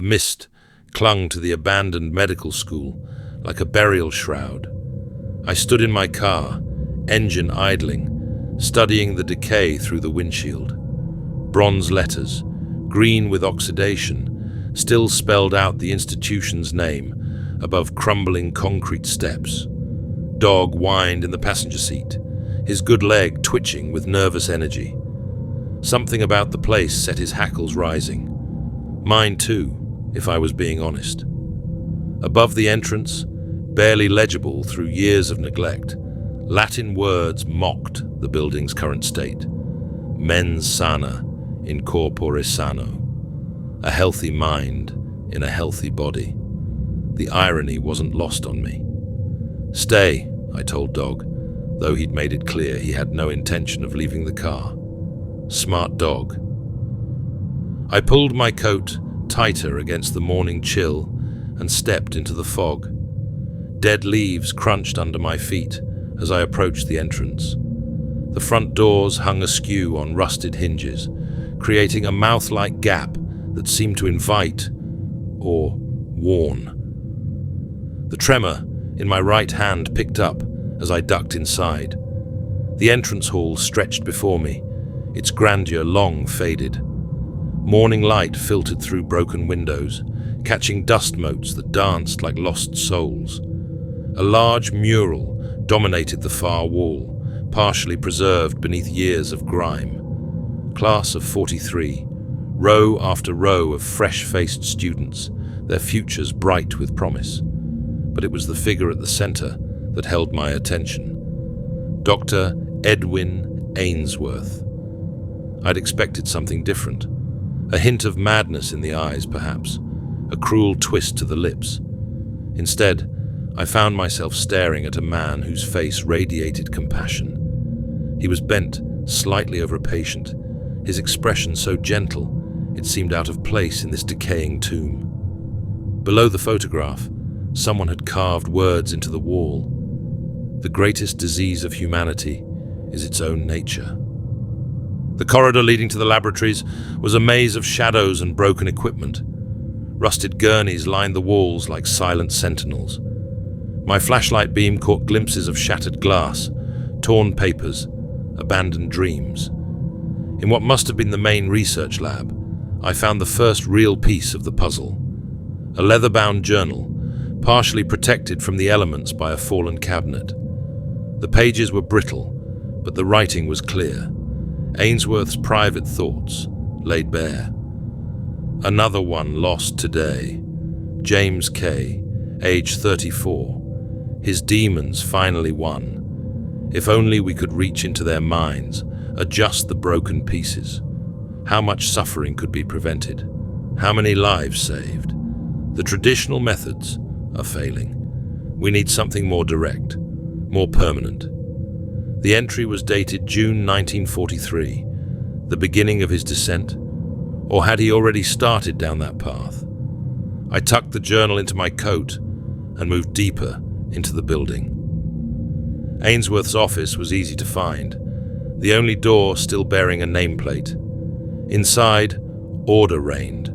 mist clung to the abandoned medical school like a burial shroud. I stood in my car, engine idling, studying the decay through the windshield. Bronze letters, green with oxidation, still spelled out the institution's name above crumbling concrete steps. Dog whined in the passenger seat, his good leg twitching with nervous energy. Something about the place set his hackles rising. Mine too, if I was being honest. Above the entrance, barely legible through years of neglect, Latin words mocked the building's current state. Mens sana in corpore sano. A healthy mind in a healthy body. The irony wasn't lost on me. "Stay," I told Dog, though he'd made it clear he had no intention of leaving the car. Smart dog. I pulled my coat tighter against the morning chill and stepped into the fog. Dead leaves crunched under my feet as I approached the entrance. The front doors hung askew on rusted hinges, creating a mouth-like gap that seemed to invite or warn. The tremor in my right hand picked up as I ducked inside. The entrance hall stretched before me, its grandeur long faded. Morning light filtered through broken windows, catching dust motes that danced like lost souls. A large mural dominated the far wall, partially preserved beneath years of grime. Class of 43, row after row of fresh-faced students, their futures bright with promise. But it was the figure at the center that held my attention. Dr. Edwin Ainsworth. I'd expected something different. A hint of madness in the eyes, perhaps. A cruel twist to the lips. Instead, I found myself staring at a man whose face radiated compassion. He was bent, slightly over patient, his expression so gentle it seemed out of place in this decaying tomb. Below the photograph, someone had carved words into the wall. The greatest disease of humanity is its own nature. The corridor leading to the laboratories was a maze of shadows and broken equipment. Rusted gurneys lined the walls like silent sentinels. My flashlight beam caught glimpses of shattered glass, torn papers, abandoned dreams. In what must have been the main research lab, I found the first real piece of the puzzle. A leather-bound journal, partially protected from the elements by a fallen cabinet. The pages were brittle, but the writing was clear. Ainsworth's private thoughts laid bare. Another one lost today. James K., age 34. His demons finally won. If only we could reach into their minds, adjust the broken pieces. How much suffering could be prevented? How many lives saved? The traditional methods are failing. We need something more direct, more permanent. The entry was dated June 1943, the beginning of his descent, or had he already started down that path? I tucked the journal into my coat and moved deeper into the building. Ainsworth's office was easy to find, the only door still bearing a nameplate. Inside, order reigned.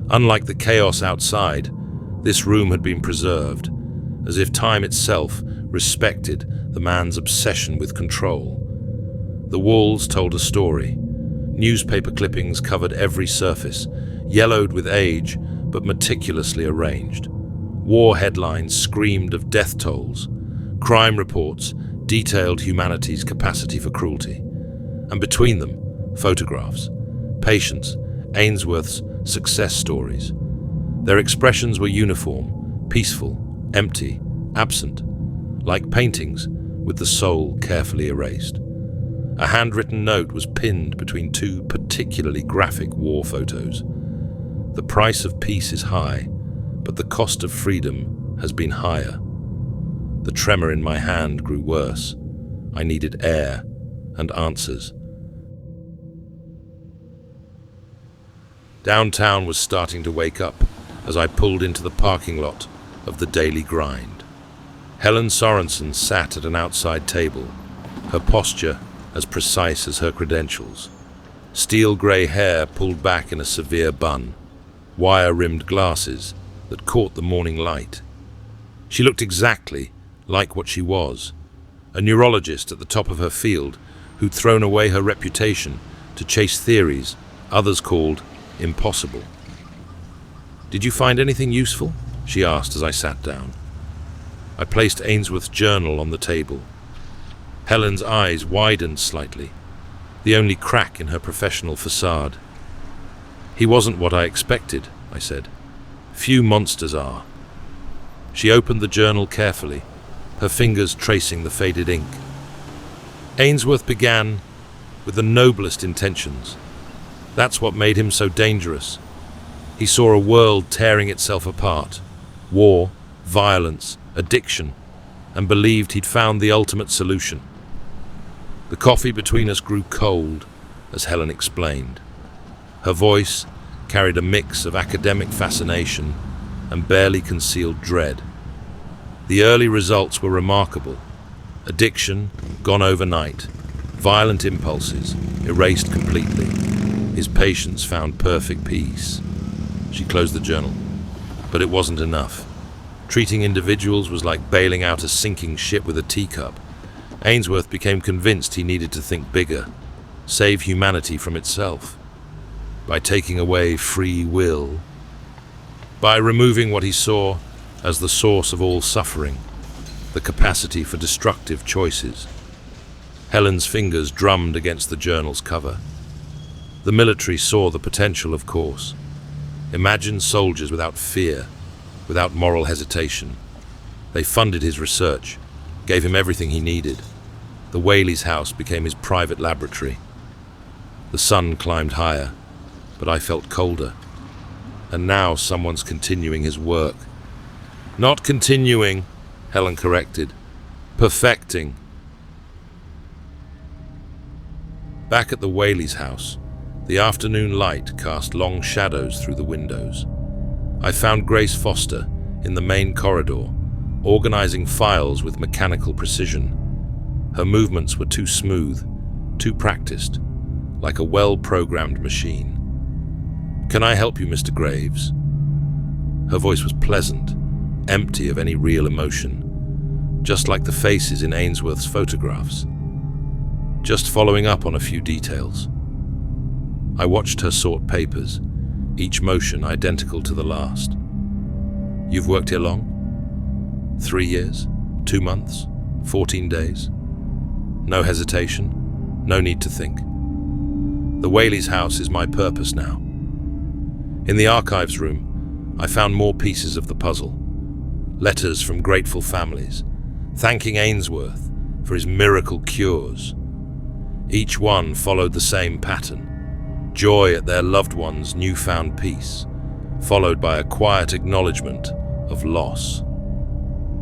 Unlike the chaos outside, this room had been preserved, as if time itself respected the man's obsession with control. The walls told a story. Newspaper clippings covered every surface, yellowed with age but meticulously arranged. War headlines screamed of death tolls. Crime reports detailed humanity's capacity for cruelty. And between them, photographs, patients, Ainsworth's success stories. Their expressions were uniform, peaceful, empty, absent, like paintings with the soul carefully erased. A handwritten note was pinned between two particularly graphic war photos. The price of peace is high, but the cost of freedom has been higher. The tremor in my hand grew worse. I needed air and answers. Downtown was starting to wake up as I pulled into the parking lot of the Daily Grind. Helen Sorensen sat at an outside table, her posture as precise as her credentials. Steel grey hair pulled back in a severe bun. wire-rimmed glasses that caught the morning light. She looked exactly like what she was, a neurologist at the top of her field who'd thrown away her reputation to chase theories others called impossible. "Did you find anything useful?" she asked as I sat down. I placed Ainsworth's journal on the table. Helen's eyes widened slightly, the only crack in her professional facade. "He wasn't what I expected," I said. "Few monsters are." She opened the journal carefully, her fingers tracing the faded ink. Ainsworth began with the noblest intentions. That's what made him so dangerous. He saw a world tearing itself apart, war, violence, addiction, and believed he'd found the ultimate solution. The coffee between us grew cold, as Helen explained. Her voice carried a mix of academic fascination and barely concealed dread. The early results were remarkable. Addiction gone overnight, violent impulses erased completely. His patients found perfect peace. She closed the journal, but it wasn't enough. Treating individuals was like bailing out a sinking ship with a teacup. Ainsworth became convinced he needed to think bigger, save humanity from itself. By taking away free will, by removing what he saw as the source of all suffering, the capacity for destructive choices. Helen's fingers drummed against the journal's cover. The military saw the potential, of course. Imagine soldiers without fear, without moral hesitation. They funded his research, gave him everything he needed. The Whaley's House became his private laboratory. The sun climbed higher, but I felt colder. And now someone's continuing his work. Not continuing, Helen corrected. Perfecting. Back at the Whaley's House, the afternoon light cast long shadows through the windows. I found Grace Foster in the main corridor, organizing files with mechanical precision. Her movements were too smooth, too practiced, like a well-programmed machine. "Can I help you, Mr. Graves?" Her voice was pleasant, empty of any real emotion, just like the faces in Ainsworth's photographs. Just following up on a few details. I watched her sort papers, each motion identical to the last. "You've worked here long? 3 years? 2 months? 14 days? No hesitation? No need to think. The Whaley's House is my purpose now." In the archives room, I found more pieces of the puzzle. Letters from grateful families, thanking Ainsworth for his miracle cures. Each one followed the same pattern. Joy at their loved one's newfound peace, followed by a quiet acknowledgement of loss.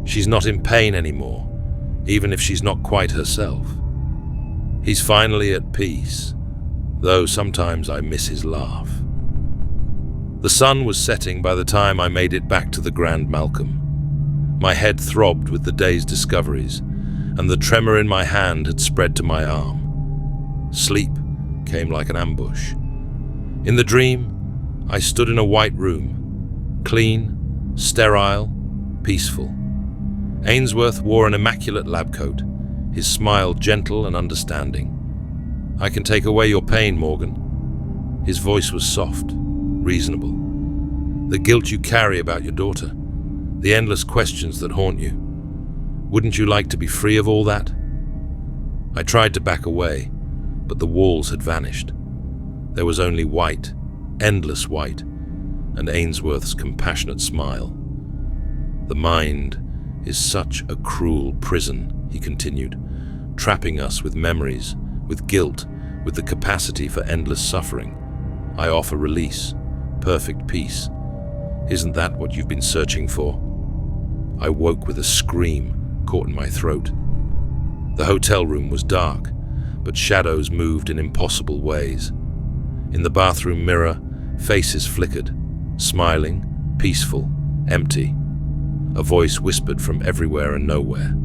She's not in pain anymore, even if she's not quite herself. He's finally at peace, though sometimes I miss his laugh. The sun was setting by the time I made it back to the Grand Malcolm. My head throbbed with the day's discoveries, and the tremor in my hand had spread to my arm. Sleep came like an ambush. In the dream, I stood in a white room, clean, sterile, peaceful. Ainsworth wore an immaculate lab coat, his smile gentle and understanding. "I can take away your pain, Morgan." His voice was soft, reasonable. "The guilt you carry about your daughter, the endless questions that haunt you. Wouldn't you like to be free of all that?" I tried to back away, but the walls had vanished. There was only white, endless white, and Ainsworth's compassionate smile. "The mind is such a cruel prison," he continued, "trapping us with memories, with guilt, with the capacity for endless suffering. I offer release, perfect peace. Isn't that what you've been searching for?" I woke with a scream caught in my throat. The hotel room was dark, but shadows moved in impossible ways. In the bathroom mirror, faces flickered, smiling, peaceful, empty. A voice whispered from everywhere and nowhere.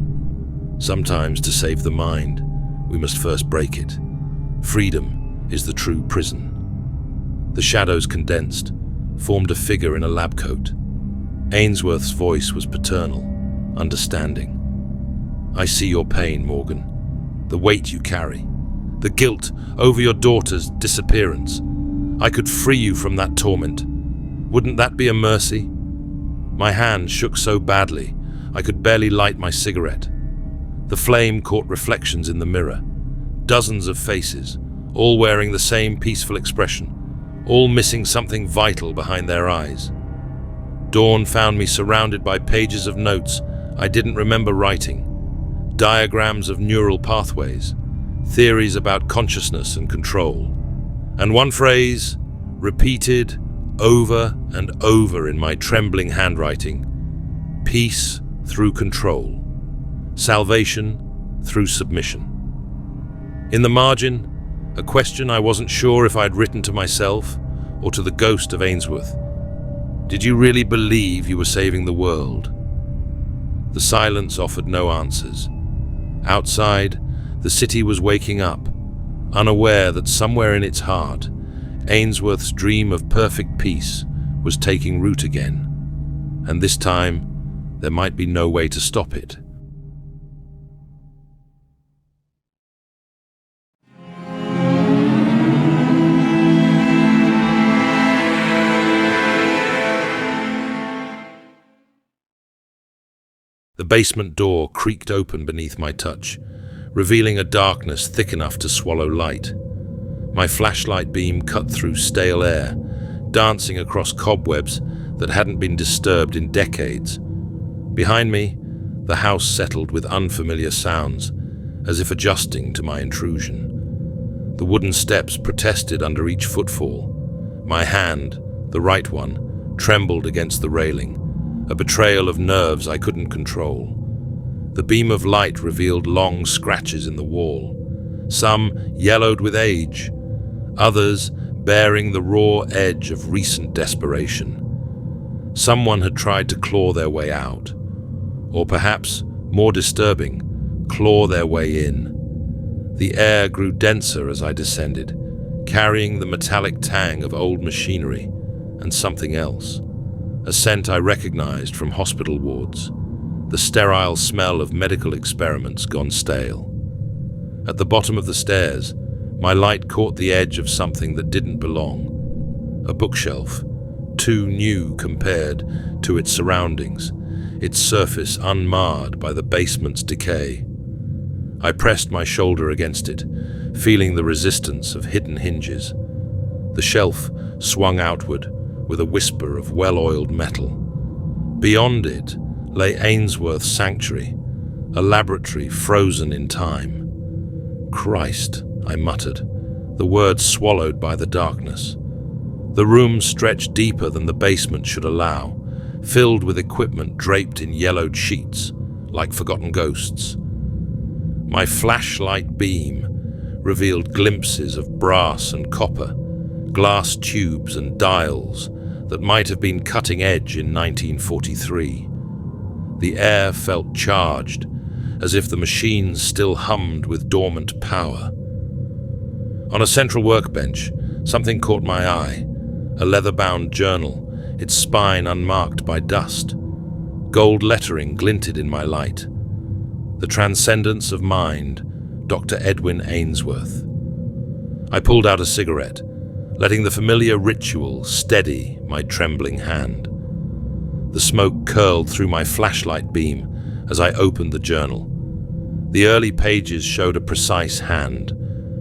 "Sometimes to save the mind, we must first break it. Freedom is the true prison." The shadows condensed, formed a figure in a lab coat. Ainsworth's voice was paternal, understanding. "I see your pain, Morgan. The weight you carry. The guilt over your daughter's disappearance. I could free you from that torment. Wouldn't that be a mercy?" My hand shook so badly, I could barely light my cigarette. The flame caught reflections in the mirror. Dozens of faces, all wearing the same peaceful expression, all missing something vital behind their eyes. Dawn found me surrounded by pages of notes I didn't remember writing, diagrams of neural pathways, theories about consciousness and control, and one phrase, repeated over and over in my trembling handwriting: peace through control, salvation through submission. In the margin, a question I wasn't sure if I'd written to myself or to the ghost of Ainsworth. Did you really believe you were saving the world? The silence offered no answers. Outside, the city was waking up, unaware that somewhere in its heart, Ainsworth's dream of perfect peace was taking root again. And this time, there might be no way to stop it. The basement door creaked open beneath my touch, revealing a darkness thick enough to swallow light. My flashlight beam cut through stale air, dancing across cobwebs that hadn't been disturbed in decades. Behind me, the house settled with unfamiliar sounds, as if adjusting to my intrusion. The wooden steps protested under each footfall. My hand, the right one, trembled against the railing, a betrayal of nerves I couldn't control. The beam of light revealed long scratches in the wall, some yellowed with age, others bearing the raw edge of recent desperation. Someone had tried to claw their way out, or perhaps, more disturbing, claw their way in. The air grew denser as I descended, carrying the metallic tang of old machinery and something else, a scent I recognized from hospital wards, the sterile smell of medical experiments gone stale. At the bottom of the stairs, my light caught the edge of something that didn't belong. A bookshelf, too new compared to its surroundings, its surface unmarred by the basement's decay. I pressed my shoulder against it, feeling the resistance of hidden hinges. The shelf swung outward with a whisper of well-oiled metal. Beyond it lay Ainsworth's sanctuary, a laboratory frozen in time. "Christ," I muttered, the words swallowed by the darkness. The room stretched deeper than the basement should allow, filled with equipment draped in yellowed sheets, like forgotten ghosts. My flashlight beam revealed glimpses of brass and copper, glass tubes and dials that might have been cutting edge in 1943. The air felt charged, as if the machines still hummed with dormant power. On a central workbench, something caught my eye, a leather-bound journal, its spine unmarked by dust. Gold lettering glinted in my light. The Transcendence of Mind, Dr. Edwin Ainsworth. I pulled out a cigarette, letting the familiar ritual steady my trembling hand. The smoke curled through my flashlight beam as I opened the journal. The early pages showed a precise hand,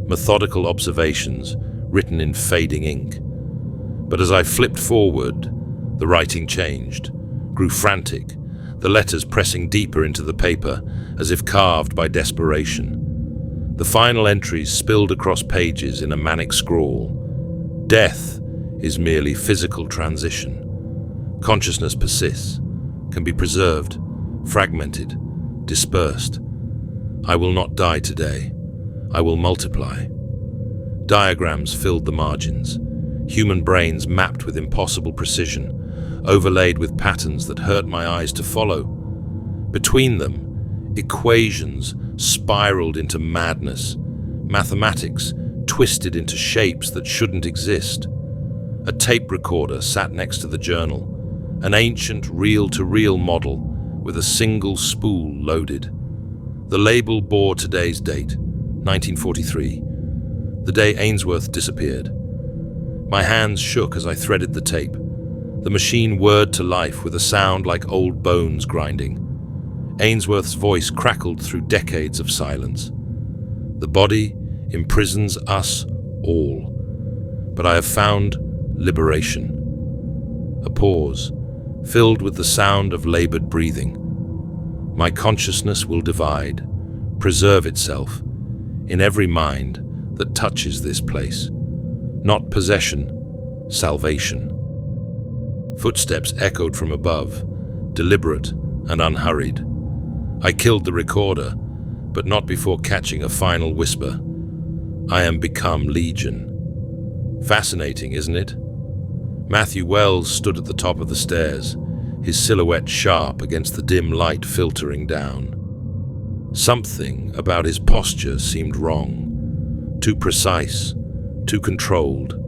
methodical observations written in fading ink. But as I flipped forward, the writing changed, grew frantic, the letters pressing deeper into the paper as if carved by desperation. The final entries spilled across pages in a manic scrawl. Death is merely physical transition. Consciousness persists, can be preserved, fragmented, dispersed. I will not die today. I will multiply. Diagrams filled the margins, human brains mapped with impossible precision, overlaid with patterns that hurt my eyes to follow. Between them, equations spiraled into madness, mathematics twisted into shapes that shouldn't exist. A tape recorder sat next to the journal, an ancient reel-to-reel model with a single spool loaded. The label bore today's date, 1943, the day Ainsworth disappeared. My hands shook as I threaded the tape. The machine whirred to life with a sound like old bones grinding. Ainsworth's voice crackled through decades of silence. The body imprisons us all, but I have found liberation. A pause, filled with the sound of labored breathing. My consciousness will divide, preserve itself, in every mind that touches this place. Not possession, salvation. Footsteps echoed from above, deliberate and unhurried. I killed the recorder, but not before catching a final whisper. I am become Legion. Fascinating, isn't it? Matthew Wells stood at the top of the stairs, his silhouette sharp against the dim light filtering down. Something about his posture seemed wrong, too precise, too controlled.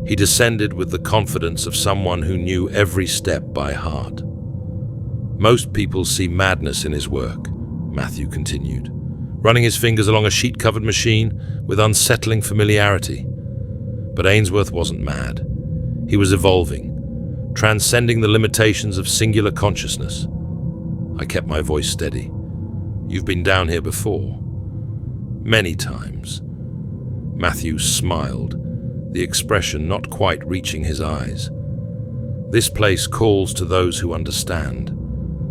He descended with the confidence of someone who knew every step by heart. Most people see madness in his work, Matthew continued, running his fingers along a sheet-covered machine with unsettling familiarity. But Ainsworth wasn't mad. He was evolving, transcending the limitations of singular consciousness. I kept my voice steady. You've been down here before. Many times. Matthew smiled, the expression not quite reaching his eyes. This place calls to those who understand,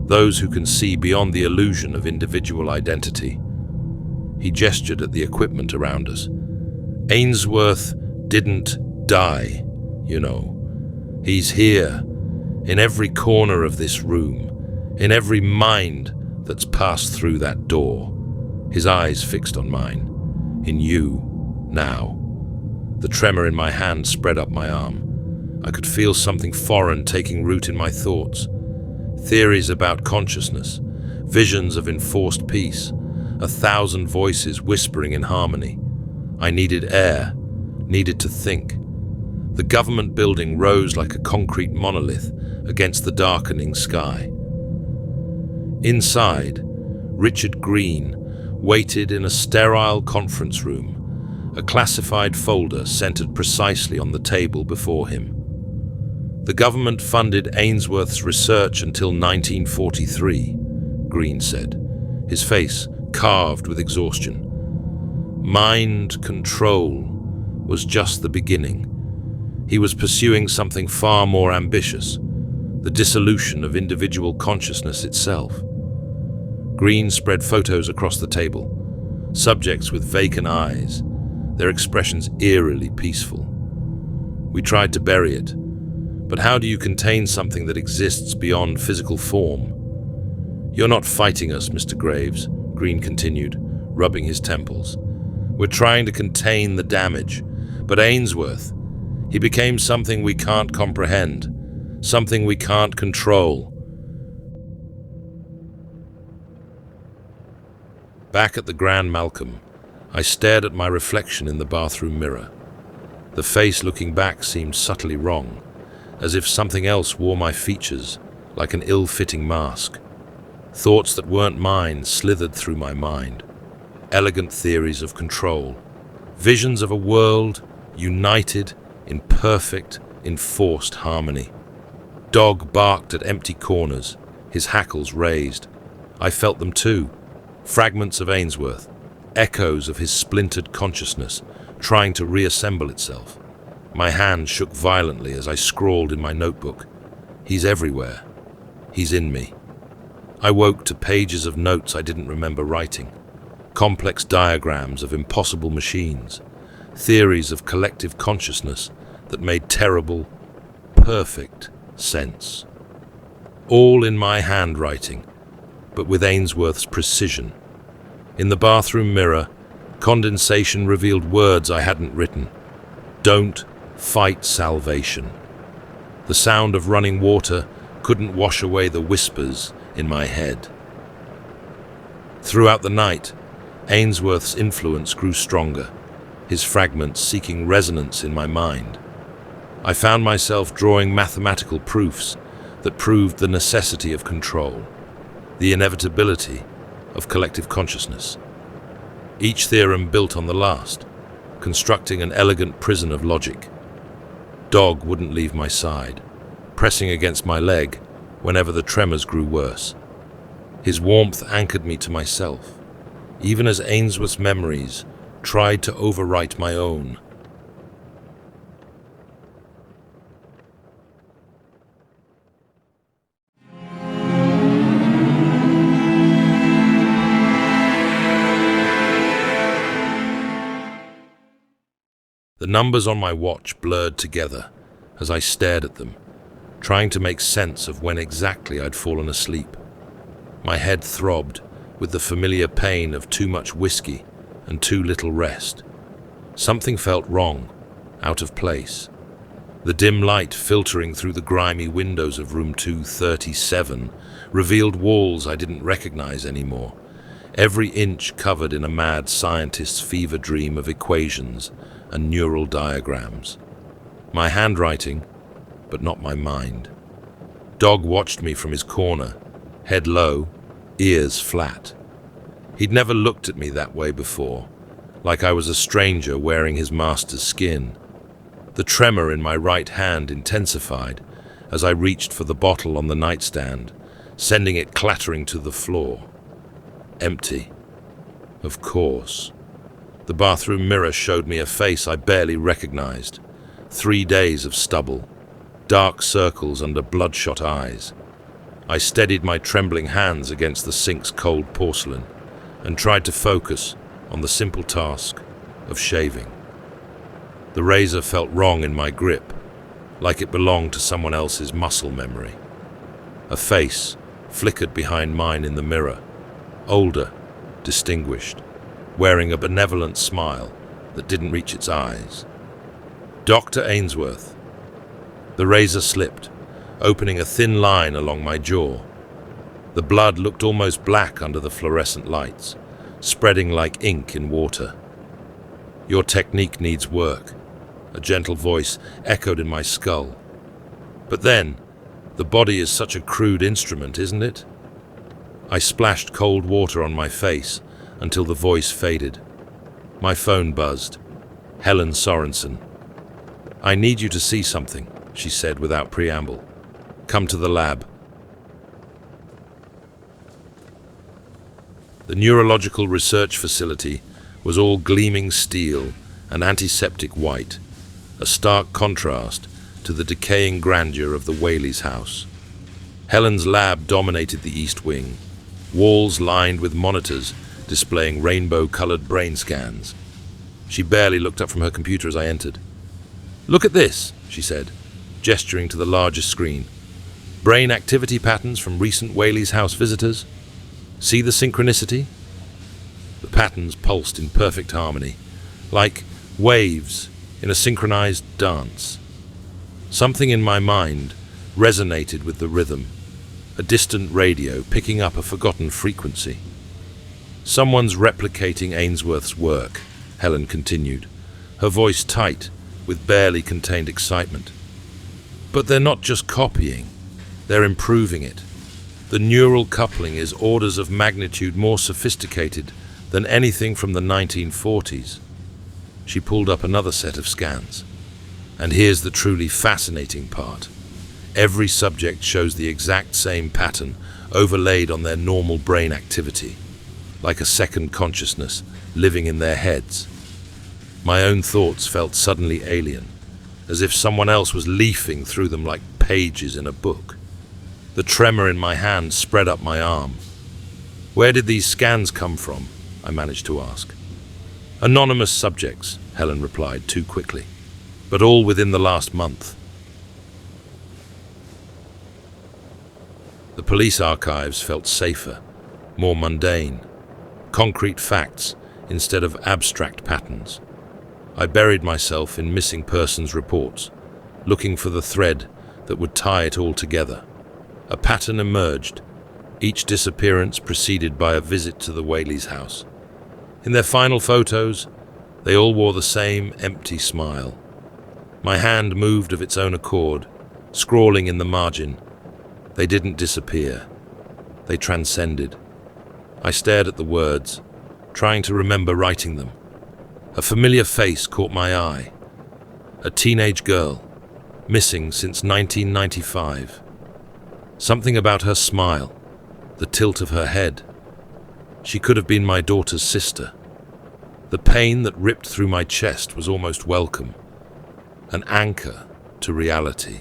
those who can see beyond the illusion of individual identity. He gestured at the equipment around us. Ainsworth didn't die, you know. He's here, in every corner of this room, in every mind that's passed through that door. His eyes fixed on mine, in you, now. The tremor in my hand spread up my arm. I could feel something foreign taking root in my thoughts. Theories about consciousness, visions of enforced peace, 1,000 voices whispering in harmony. I needed air, needed to think. The government building rose like a concrete monolith against the darkening sky. Inside, Richard Green waited in a sterile conference room, a classified folder centered precisely on the table before him. The government funded Ainsworth's research until 1943, Green said, his face carved with exhaustion. Mind control was just the beginning. He was pursuing something far more ambitious, the dissolution of individual consciousness itself. Green spread photos across the table, subjects with vacant eyes, their expressions eerily peaceful. We tried to bury it, but how do you contain something that exists beyond physical form? You're not fighting us, Mr. Graves, Green continued, rubbing his temples. We're trying to contain the damage, but Ainsworth, he became something we can't comprehend, something we can't control. Back at the Grand Malcolm, I stared at my reflection in the bathroom mirror. The face looking back seemed subtly wrong, as if something else wore my features, like an ill-fitting mask. Thoughts that weren't mine slithered through my mind. Elegant theories of control. Visions of a world united in perfect, enforced harmony. Dog barked at empty corners, his hackles raised. I felt them too. Fragments of Ainsworth, echoes of his splintered consciousness, trying to reassemble itself. My hand shook violently as I scrawled in my notebook. He's everywhere. He's in me. I woke to pages of notes I didn't remember writing. Complex diagrams of impossible machines. Theories of collective consciousness that made terrible, perfect sense. All in my handwriting, but with Ainsworth's precision. In the bathroom mirror, condensation revealed words I hadn't written. Don't fight salvation. The sound of running water couldn't wash away the whispers in my head. Throughout the night, Ainsworth's influence grew stronger, his fragments seeking resonance in my mind. I found myself drawing mathematical proofs that proved the necessity of control, the inevitability of collective consciousness. Each theorem built on the last, constructing an elegant prison of logic. Dog wouldn't leave my side, pressing against my leg whenever the tremors grew worse. His warmth anchored me to myself, even as Ainsworth's memories tried to overwrite my own. The numbers on my watch blurred together as I stared at them, trying to make sense of when exactly I'd fallen asleep. My head throbbed with the familiar pain of too much whiskey and too little rest. Something felt wrong, out of place. The dim light filtering through the grimy windows of room 237 revealed walls I didn't recognize anymore, every inch covered in a mad scientist's fever dream of equations and neural diagrams. My handwriting, but not my mind. Dog watched me from his corner, head low, ears flat. He'd never looked at me that way before, like I was a stranger wearing his master's skin. The tremor in my right hand intensified as I reached for the bottle on the nightstand, sending it clattering to the floor. Empty. Of course. The bathroom mirror showed me a face I barely recognized. 3 days of stubble, dark circles under bloodshot eyes. I steadied my trembling hands against the sink's cold porcelain and tried to focus on the simple task of shaving. The razor felt wrong in my grip, like it belonged to someone else's muscle memory. A face flickered behind mine in the mirror, older, distinguished, wearing a benevolent smile that didn't reach its eyes. Dr. Ainsworth. The razor slipped, opening a thin line along my jaw. The blood looked almost black under the fluorescent lights, spreading like ink in water. Your technique needs work, a gentle voice echoed in my skull. But then, the body is such a crude instrument, isn't it? I splashed cold water on my face until the voice faded. My phone buzzed. Helen Sorensen. "I need you to see something," she said without preamble. "Come to the lab." The neurological research facility was all gleaming steel and antiseptic white, a stark contrast to the decaying grandeur of the Whaleys House. Helen's lab dominated the east wing, walls lined with monitors displaying rainbow-colored brain scans. She barely looked up from her computer as I entered. "Look at this," she said, gesturing to the largest screen. "Brain activity patterns from recent Whaleys House visitors. See the synchronicity?" The patterns pulsed in perfect harmony, like waves in a synchronized dance. Something in my mind resonated with the rhythm, a distant radio picking up a forgotten frequency. "Someone's replicating Ainsworth's work," Helen continued, her voice tight with barely contained excitement. "But they're not just copying, they're improving it. The neural coupling is orders of magnitude more sophisticated than anything from the 1940s. She pulled up another set of scans. And here's the truly fascinating part. Every subject shows the exact same pattern overlaid on their normal brain activity, like a second consciousness living in their heads. My own thoughts felt suddenly alien, as if someone else was leafing through them like pages in a book. The tremor in my hand spread up my arm. "Where did these scans come from?" I managed to ask. "Anonymous subjects," Helen replied too quickly, "but all within the last month." The police archives felt safer, more mundane. Concrete facts instead of abstract patterns. I buried myself in missing persons reports, looking for the thread that would tie it all together. A pattern emerged, each disappearance preceded by a visit to the Whaleys House. In their final photos, they all wore the same empty smile. My hand moved of its own accord, scrawling in the margin. They didn't disappear. They transcended. I stared at the words, trying to remember writing them. A familiar face caught my eye. A teenage girl, missing since 1995. Something about her smile, the tilt of her head. She could have been my daughter's sister. The pain that ripped through my chest was almost welcome. An anchor to reality,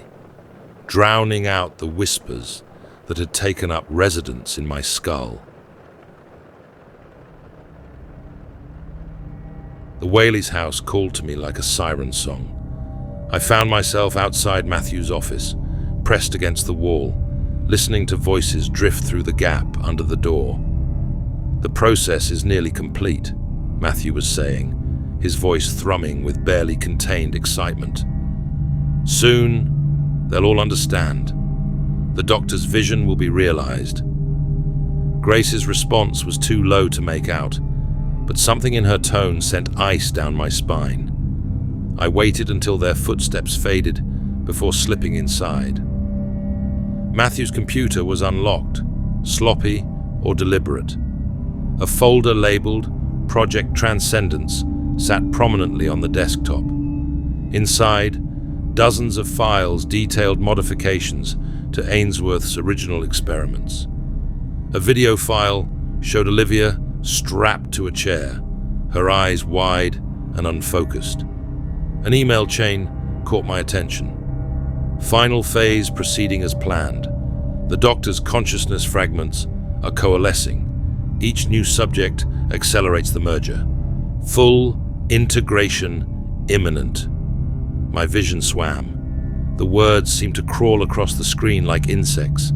drowning out the whispers that had taken up residence in my skull. The Whaley's House called to me like a siren song. I found myself outside Matthew's office, pressed against the wall, listening to voices drift through the gap under the door. "The process is nearly complete," Matthew was saying, his voice thrumming with barely contained excitement. "Soon, they'll all understand. The doctor's vision will be realized." Grace's response was too low to make out, but something in her tone sent ice down my spine. I waited until their footsteps faded before slipping inside. Matthew's computer was unlocked, sloppy or deliberate. A folder labeled Project Transcendence sat prominently on the desktop. Inside, dozens of files detailed modifications to Ainsworth's original experiments. A video file showed Olivia strapped to a chair, her eyes wide and unfocused. An email chain caught my attention. Final phase proceeding as planned. The doctor's consciousness fragments are coalescing. Each new subject accelerates the merger. Full integration imminent. My vision swam. The words seemed to crawl across the screen like insects.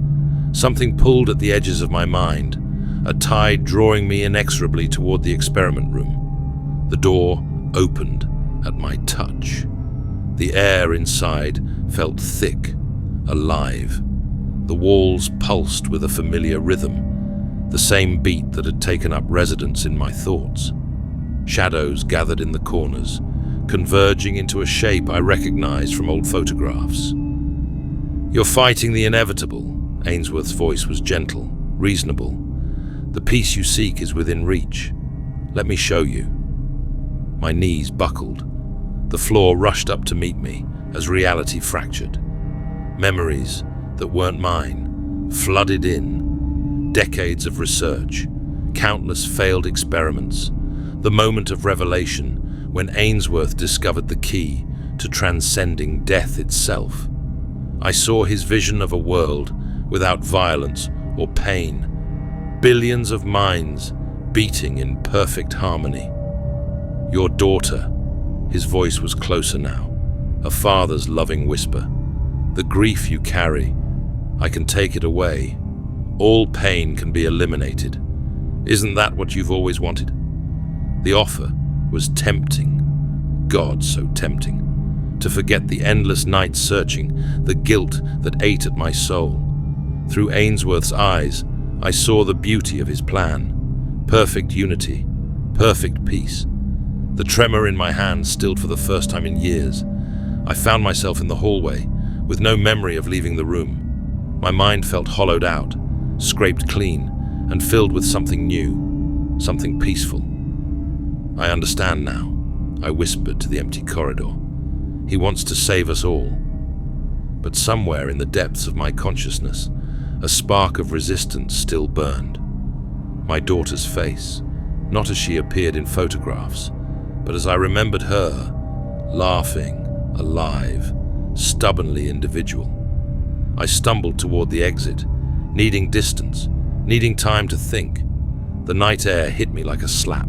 Something pulled at the edges of my mind, a tide drawing me inexorably toward the experiment room. The door opened at my touch. The air inside felt thick, alive. The walls pulsed with a familiar rhythm, the same beat that had taken up residence in my thoughts. Shadows gathered in the corners, converging into a shape I recognized from old photographs. "You're fighting the inevitable," Ainsworth's voice was gentle, reasonable. "The peace you seek is within reach. Let me show you." My knees buckled. The floor rushed up to meet me as reality fractured. Memories that weren't mine flooded in. Decades of research, countless failed experiments, the moment of revelation when Ainsworth discovered the key to transcending death itself. I saw his vision of a world without violence or pain, billions of minds beating in perfect harmony. "Your daughter," his voice was closer now, a father's loving whisper. "The grief you carry, I can take it away. All pain can be eliminated. Isn't that what you've always wanted?" The offer was tempting, God, so tempting. To forget the endless nights searching, the guilt that ate at my soul. Through Ainsworth's eyes, I saw the beauty of his plan. Perfect unity, perfect peace. The tremor in my hand stilled for the first time in years. I found myself in the hallway, with no memory of leaving the room. My mind felt hollowed out, scraped clean, and filled with something new, something peaceful. "I understand now," I whispered to the empty corridor. "He wants to save us all." But somewhere in the depths of my consciousness, a spark of resistance still burned. My daughter's face, not as she appeared in photographs, but as I remembered her, laughing, alive, stubbornly individual. I stumbled toward the exit, needing distance, needing time to think. The night air hit me like a slap.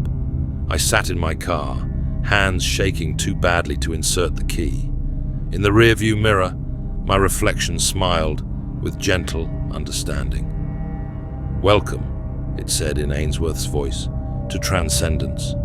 I sat in my car, hands shaking too badly to insert the key. In the rearview mirror, my reflection smiled with gentle understanding. "Welcome," it said in Ainsworth's voice, "to transcendence.